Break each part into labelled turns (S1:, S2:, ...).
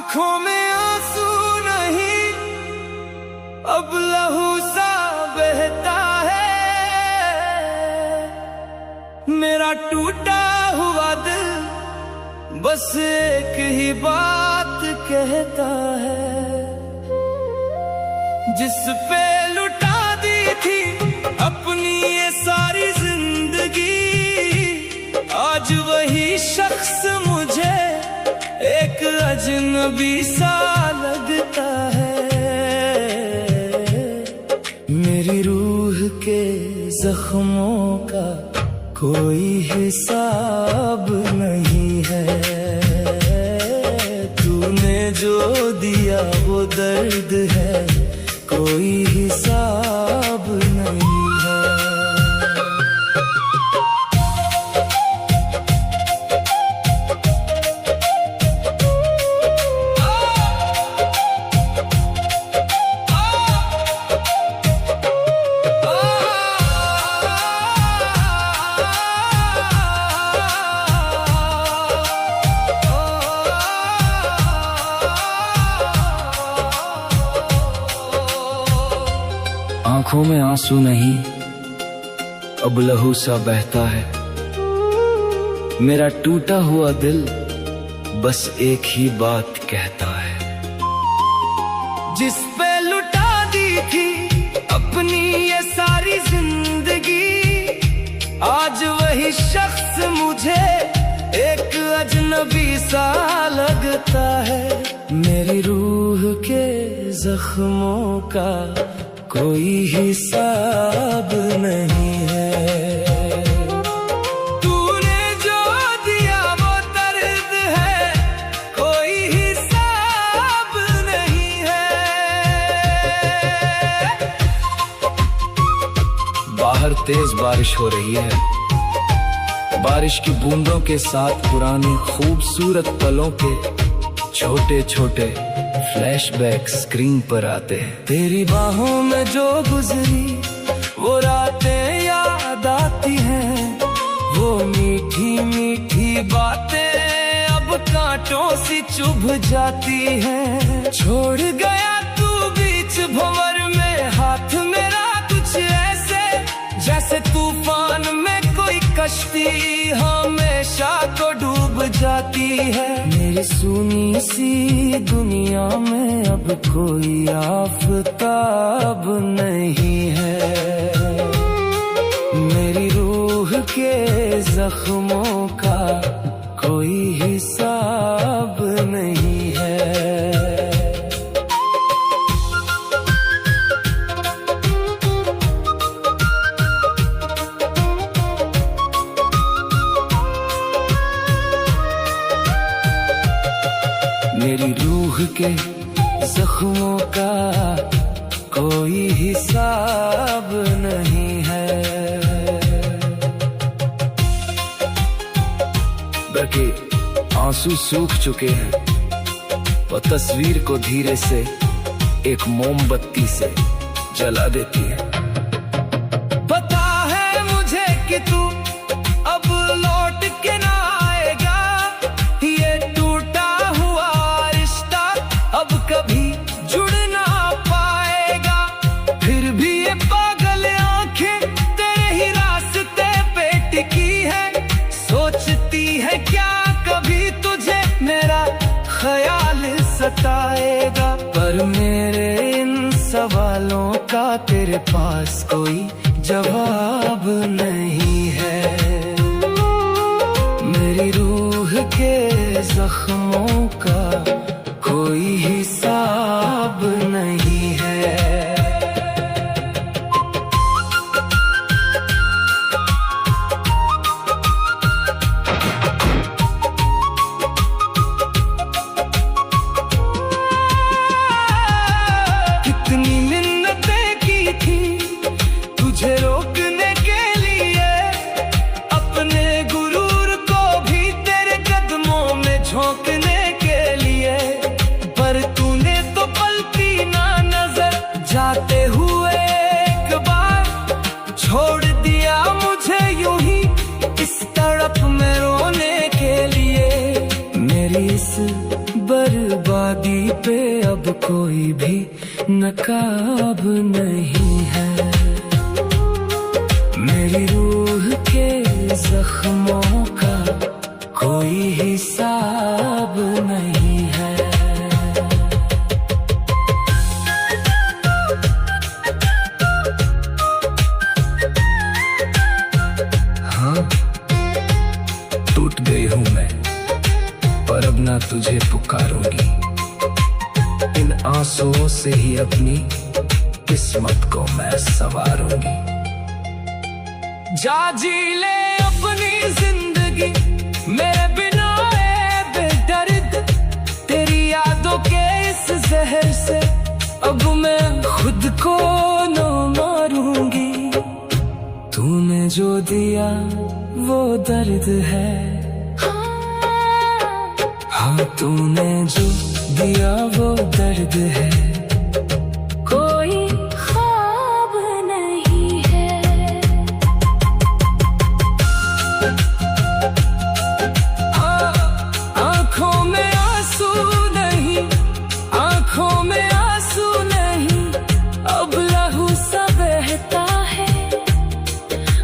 S1: आंखों में आंसू नहीं, अब लहू सा बहता है। मेरा टूटा हुआ दिल बस एक ही बात कहता है, जिस पे लुटा दी थी अपनी ये सारी जिंदगी, आज वही शख्स मुझे एक अजनबी सा लगता है। मेरी रूह के जख्मों का कोई हिसाब नहीं है, तूने जो दिया वो दर्द है, कोई हिसाब नहीं है।
S2: आंखों में आंसू नहीं, अब लहू सा बहता है। मेरा टूटा हुआ दिल बस एक ही बात कहता है,
S1: जिस पे लुटा दी थी अपनी ये सारी जिंदगी, आज वही शख्स मुझे एक अजनबी सा लगता है। मेरी रूह के जख्मों का कोई हिसाब नहीं है, तूने जो दिया वो दर्द है, कोई हिसाब नहीं है।
S2: बाहर तेज बारिश हो रही है, बारिश की बूंदों के साथ पुराने खूबसूरत पलों के छोटे छोटे फ्लैशबैक स्क्रीन पर आते हैं।
S1: तेरी बाहों में जो गुजरी वो रातें याद आती हैं, वो मीठी मीठी बातें अब कांटों सी चुभ जाती हैं। छोड़ गया तू बीच भंवर में हाथ मेरा, कुछ ऐसे जैसे तूफान में कोई कश्ती हमेशा को डूब जाती है। मेरी सुनी सी दुनिया में अब कोई आफताब नहीं है, मेरी रूह के जख्मों का कोई हिसाब नहीं है।
S2: मेरी रूह के जख्मों का कोई हिसाब नहीं है, बल्कि आंसू सूख चुके हैं, वो तस्वीर को धीरे से एक मोमबत्ती से जला देती है।
S1: पता है मुझे कि तू अब लौट के ना आएगा, ये टूटा हुआ रिश्ता अब कभी जुड़ ना पाएगा। फिर भी ये पागल आंखें तेरे ही रास्ते पे टिकी है, सोचती है क्या कभी तुझे मेरा ख्याल सताएगा। पर मेरे इन सवालों का तेरे पास कोई जवाब नहीं है, मेरी रूह के जख्मों का कोई हिसाब नहीं है। कितनी मिन्नतें की थी तुझे रोक पे अब कोई भी नकाब नहीं है। मेरी रूह के जख्मों का कोई हिसाब नहीं है। हाँ, टूट गई हूँ मैं, पर अब ना तुझे पुकारूंगी। इन आंसुओं से ही अपनी किस्मत को मैं संवारूंगी। जा जी ले अपनी जिंदगी मेरे बिना ए बेदर्द। तेरी यादों के इस जहर से अब मैं खुद को न मारूंगी। तूने जो दिया वो दर्द है, हाँ तूने जो दिया वो दर्द है।
S3: कोई ख्वाब नहीं है।
S1: हाँ, आंखों में आंसू नहीं, आंखों में आंसू नहीं, अब लहू सा बहता है।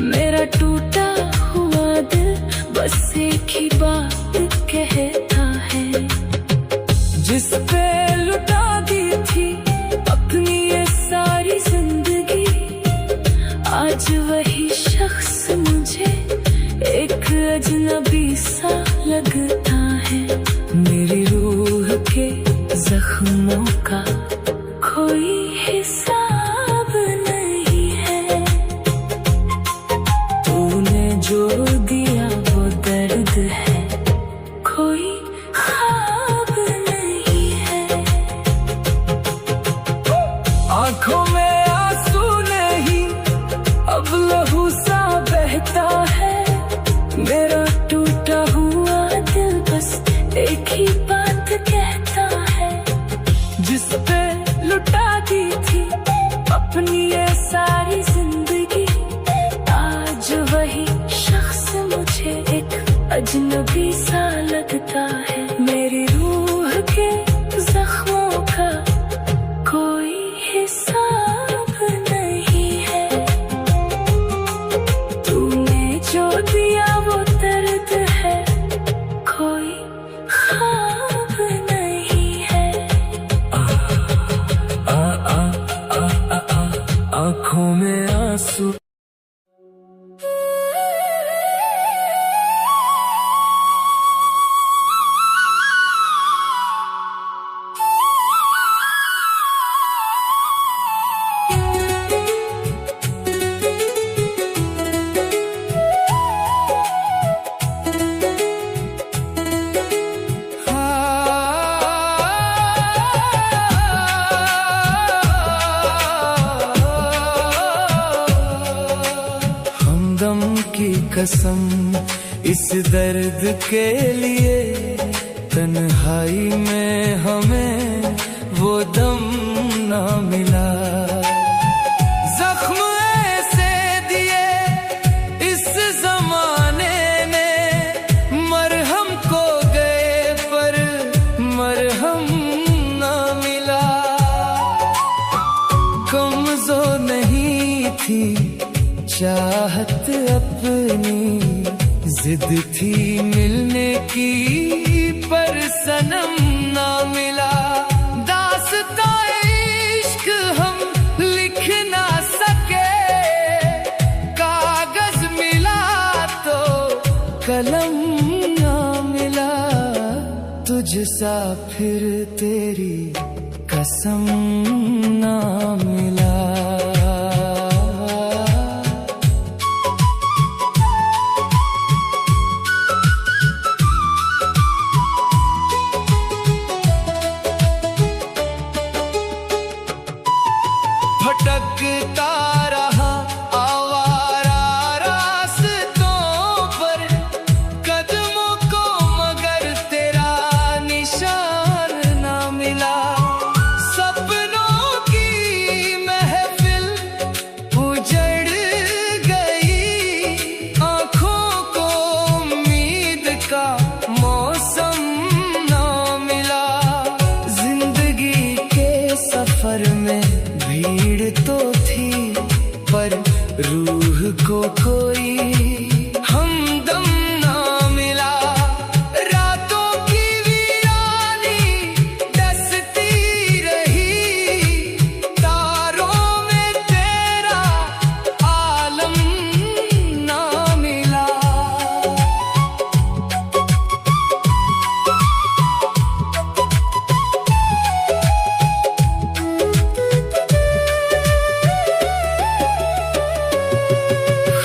S1: मेरा टूटा हुआ दिल बस एक ही बात कहता है। जिस पे लुटा दी थी अपनी ये सारी जिंदगी, आज वही शख्स मुझे एक अजनबी सा लगता है। मेरी रूह के जख्मों का कोई हिसाब नहीं है। तूने जो दिया वो दर्द है, कोई ख्वाब नहीं है। आंखों में आंसू नहीं, अब लहू सा बहता है। मेरा टूटा हुआ दिल बस एक ही बात कहता है। जिस पे लुटा दी थी अपनी ये सारी जिंदगी, आज वही शख्स मुझे एक अजनबी सा लगता है। मेरी रूह के जख्मों का कोई हिसाब नहीं है। तूने जो दिया वो दर्द है, कोई ख्वाब नहीं है। आंखों में आंसू। हमदम की कसम इस दर्द के लिए, तन्हाई में हमें वो दम ना मिला। जख्म ऐसे दिए इस जमाने ने, मरहम को गए पर मरहम ना मिला। कमजोर नहीं थी चाहत अपनी, जिद थी मिलने की पर सनम ना मिला। दास्तां इश्क हम लिख ना सके, कागज मिला तो कलम ना मिला। तुझसा फिर तेरी कसम ना मिला। भटकता रहा आवारा रास्तों पर, कदमों को मगर तेरा निशान ना मिला। सपनों की रूह को कोई हमदम ना मिला। रातों की वीरानी डसती रही, तारों में तेरा आलम ना मिला।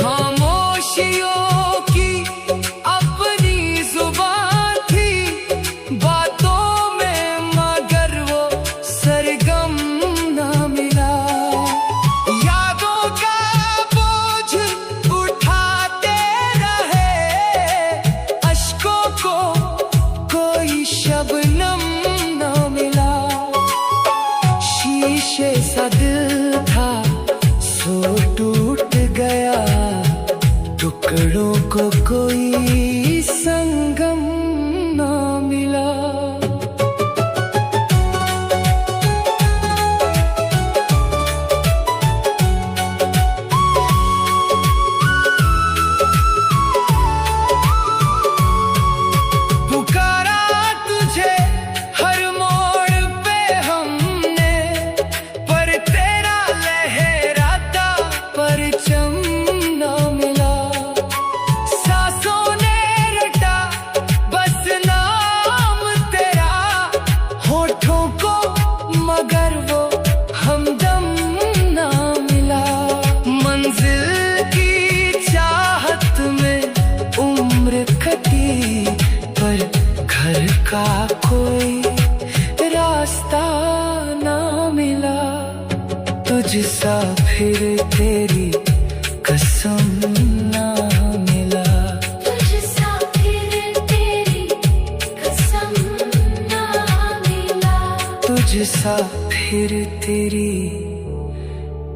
S1: खामोशियों की अपनी जुबान थी, बातों में मगर वो सरगम ना मिला। यादों का बोझ उठाते रहे, अश्कों को कोई शबनम ना मिला। शीशे सा दिल था सो टूट गया, टुकड़ों को कोई संगम ना मिला। पुकारा तुझे हर मोड़ पे हमने, पर तेरा लहराता परचम ना मिला। सांसों ने रटा बस नाम तेरा, होठों को मगर वो हमदम ना मिला। मंजिल की चाहत में उम्र कटी, पर घर का कोई रास्ता ना मिला। तुझसा फिर तेरी कसम ना मिला।
S3: तुझसा फिर तेरी कसम ना मिला।
S1: तुझसा फिर तेरी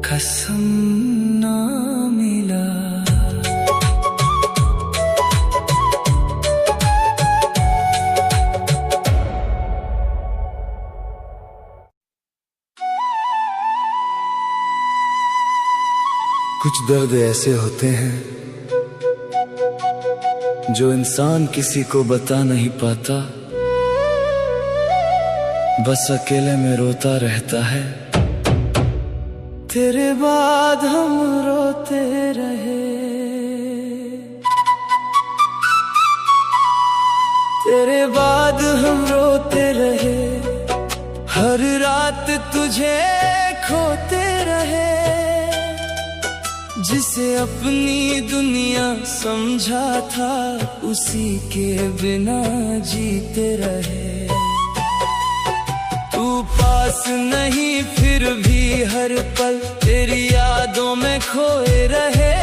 S1: कसम ना मिला।
S2: कुछ दर्द ऐसे होते हैं जो इंसान किसी को बता नहीं पाता, बस अकेले में रोता रहता है।
S1: तेरे बाद हम रोते रहे, तेरे बाद हम रोते रहे, हर रात तुझे खोते रहे। जिसे अपनी दुनिया समझा था, उसी के बिना जीते रहे। तू पास नहीं फिर भी हर पल तेरी यादों में खोए रहे।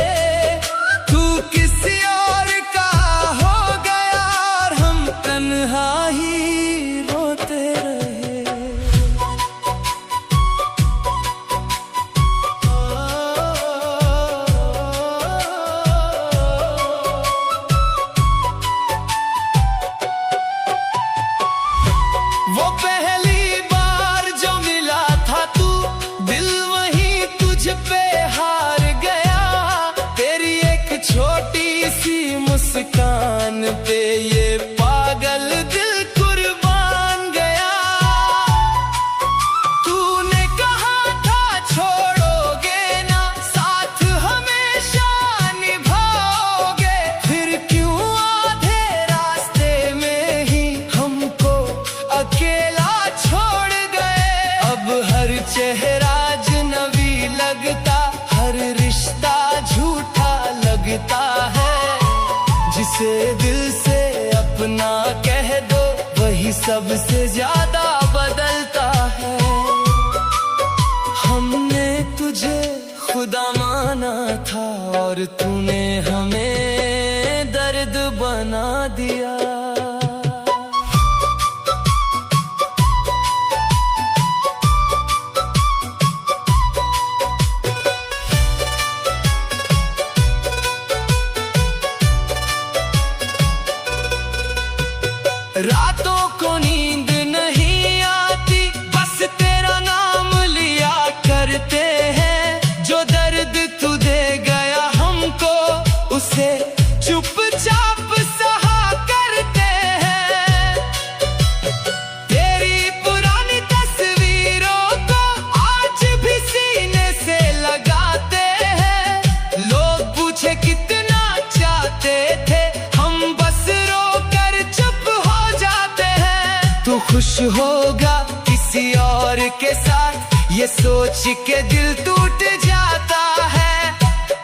S1: तू किसी और का हो गया और हम तन्हा ही रोते रहे। वो पहली बार जो मिला था तू, दिल वहीं तुझ पे हार गया। तेरी एक छोटी सी मुस्कान पे ये पागल दिल कुर्बान गया। तूने कहा था छोड़ोगे ना, साथ हमेशा निभाओगे, फिर क्यों आधे रास्ते में ही हमको अकेला छोड़ गए। अब हर चेहरा अजनबी लगता, हर रिश्ता झूठा लगता है। जिसे दिल से अपना कह दो, वही सबसे ज्यादा बदलता है। हमने तुझे खुदा माना था और तूने हमें दर्द बना दिया। रातों को नींद नहीं आती, बस तेरा नाम लिया करते हैं। जो दर्द तू देगा खुश होगा किसी और के साथ, ये सोच के दिल टूट जाता है।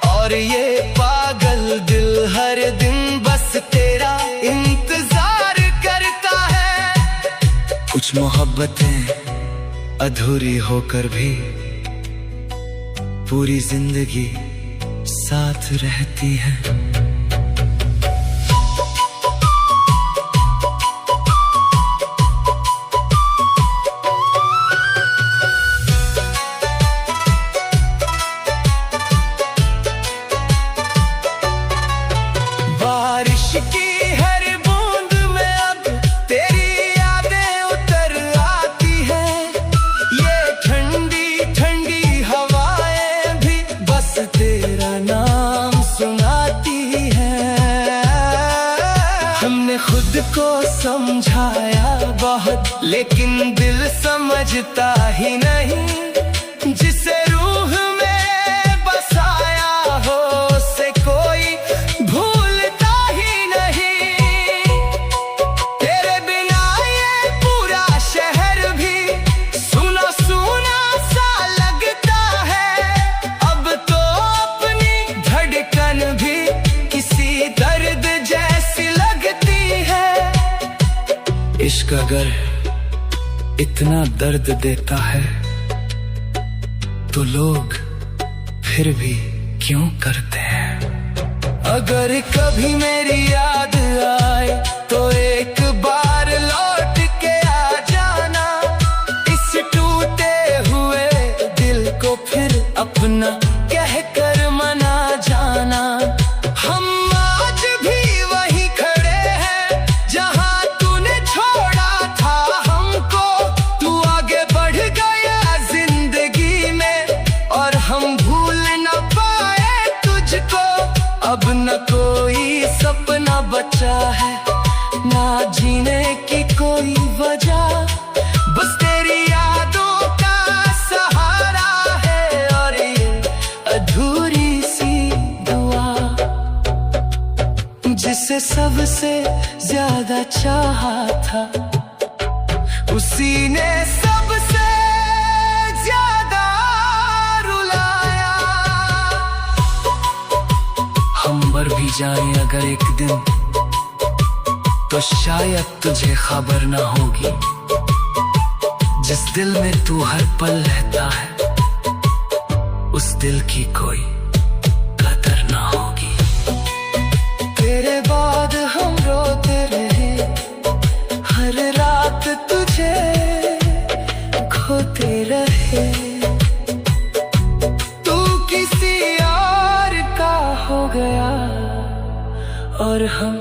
S1: और ये पागल दिल हर दिन बस तेरा इंतजार करता है। कुछ मोहब्बतें अधूरी होकर भी पूरी जिंदगी साथ रहती है। बारिश की हर बूंद में अब तेरी यादें उतर आती हैं। ये ठंडी ठंडी हवाएं भी बस तेरा नाम सुनाती हैं। हमने खुद को समझाया बहुत, लेकिन दिल समझता ही नहीं। जिसे रूह में बसाया हो उसे कोई भूलता ही नहीं। तेरे बिना ये पूरा शहर भी सुना सुना सा लगता है। अब तो अपनी धड़कन भी किसी दर्द जैसी लगती है। इश्क अगर इतना दर्द देता है तो लोग फिर भी क्यों करते हैं। अगर कभी मेरी याद आए तो एक बार लौट के आ जाना। इस टूटे हुए दिल को फिर अपना कह कर मना जाना। हम आज भी वहीं खड़े हैं जहां तूने छोड़ा था हमको। तू आगे बढ़ गया जिंदगी में और हम भूल न पाए तुझको। अब न कोई सपना बचा है, ना जीने की कोई वजह। बस तेरी यादों का सहारा है और ये अधूरी सी दुआ। जिसे सबसे ज्यादा चाहा था उसी ने सबसे ज्यादा रुलाया। हम मर भी जाएं अगर एक दिन तो शायद तुझे खबर ना होगी। जिस दिल में तू हर पल रहता है उस दिल की कोई कदर ना होगी। तेरे बाद हम रोते रहे हर रात तुझे खोते रहे। तू किसी और का हो गया और हम